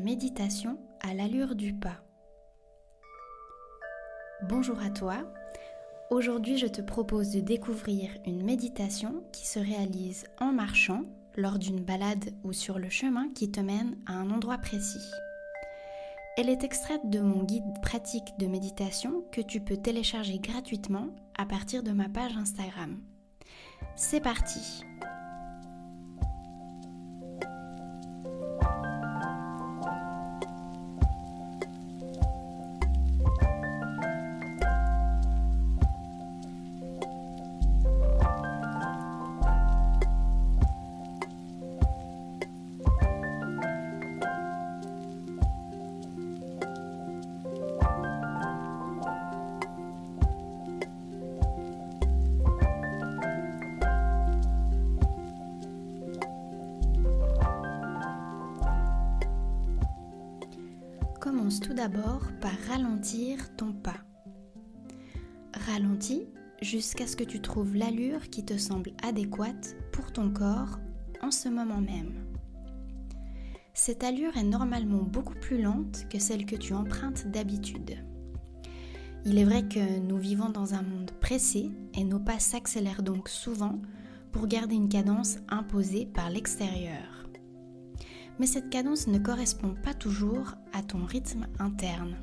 méditation à l'allure du pas. Bonjour à toi, aujourd'hui je te propose de découvrir une méditation qui se réalise en marchant, lors d'une balade ou sur le chemin qui te mène à un endroit précis. Elle est extraite de mon guide pratique de méditation que tu peux télécharger gratuitement à partir de ma page Instagram. C'est parti! Commence tout d'abord par ralentir ton pas. Ralentis jusqu'à ce que tu trouves l'allure qui te semble adéquate pour ton corps en ce moment même. Cette allure est normalement beaucoup plus lente que celle que tu empruntes d'habitude. Il est vrai que nous vivons dans un monde pressé et nos pas s'accélèrent donc souvent pour garder une cadence imposée par l'extérieur. Mais cette cadence ne correspond pas toujours à ton rythme interne.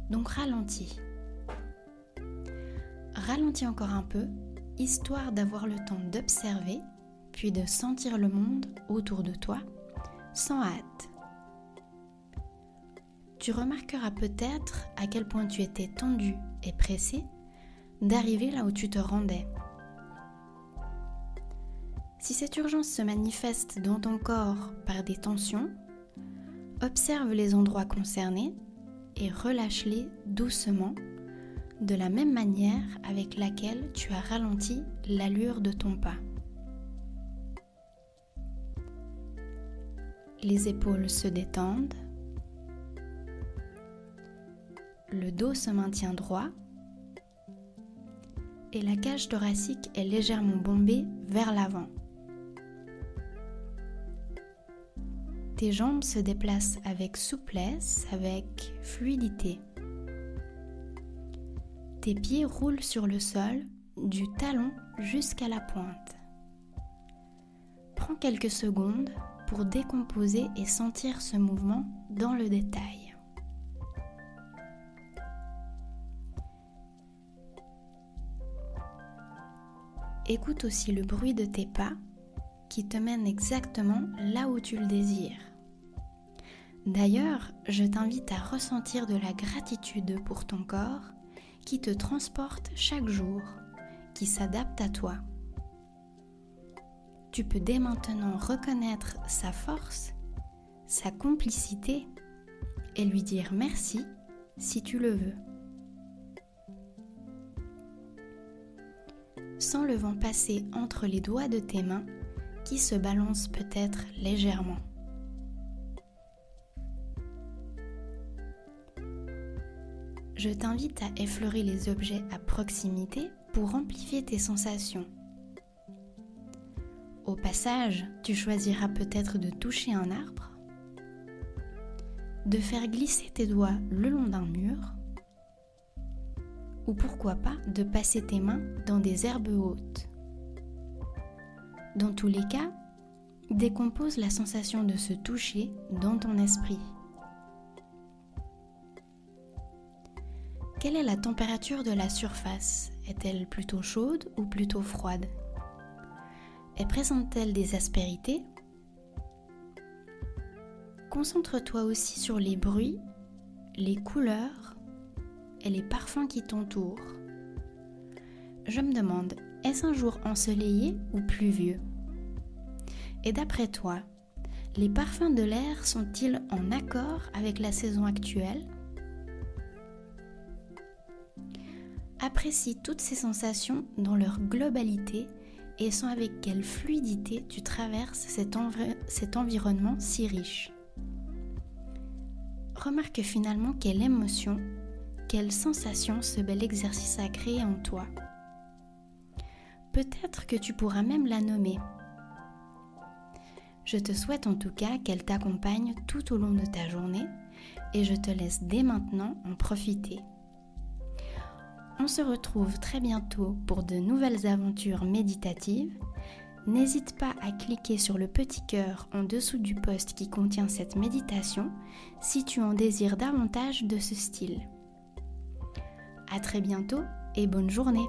Donc ralentis. Ralentis encore un peu, histoire d'avoir le temps d'observer, puis de sentir le monde autour de toi, sans hâte. Tu remarqueras peut-être à quel point tu étais tendu et pressé d'arriver là où tu te rendais. Si cette urgence se manifeste dans ton corps par des tensions, observe les endroits concernés et relâche-les doucement, de la même manière avec laquelle tu as ralenti l'allure de ton pas. Les épaules se détendent, le dos se maintient droit et la cage thoracique est légèrement bombée vers l'avant. Tes jambes se déplacent avec souplesse, avec fluidité. Tes pieds roulent sur le sol, du talon jusqu'à la pointe. Prends quelques secondes pour décomposer et sentir ce mouvement dans le détail. Écoute aussi le bruit de tes pas qui te mène exactement là où tu le désires. D'ailleurs, je t'invite à ressentir de la gratitude pour ton corps qui te transporte chaque jour, qui s'adapte à toi. Tu peux dès maintenant reconnaître sa force, sa complicité et lui dire merci si tu le veux. Sens le vent passer entre les doigts de tes mains qui se balancent peut-être légèrement. Je t'invite à effleurer les objets à proximité pour amplifier tes sensations. Au passage, tu choisiras peut-être de toucher un arbre, de faire glisser tes doigts le long d'un mur, ou pourquoi pas de passer tes mains dans des herbes hautes. Dans tous les cas, décompose la sensation de se toucher dans ton esprit. Quelle est la température de la surface? Est-elle plutôt chaude ou plutôt froide? Et présente-t-elle des aspérités? Concentre-toi aussi sur les bruits, les couleurs et les parfums qui t'entourent. Je me demande, est-ce un jour ensoleillé ou pluvieux? Et d'après toi, les parfums de l'air sont-ils en accord avec la saison actuelle? Apprécie toutes ces sensations dans leur globalité et sens avec quelle fluidité tu traverses cet environnement si riche. Remarque finalement quelle émotion, quelle sensation ce bel exercice a créé en toi. Peut-être que tu pourras même la nommer. Je te souhaite en tout cas qu'elle t'accompagne tout au long de ta journée et je te laisse dès maintenant en profiter. On se retrouve très bientôt pour de nouvelles aventures méditatives. N'hésite pas à cliquer sur le petit cœur en dessous du post qui contient cette méditation si tu en désires davantage de ce style. À très bientôt et bonne journée!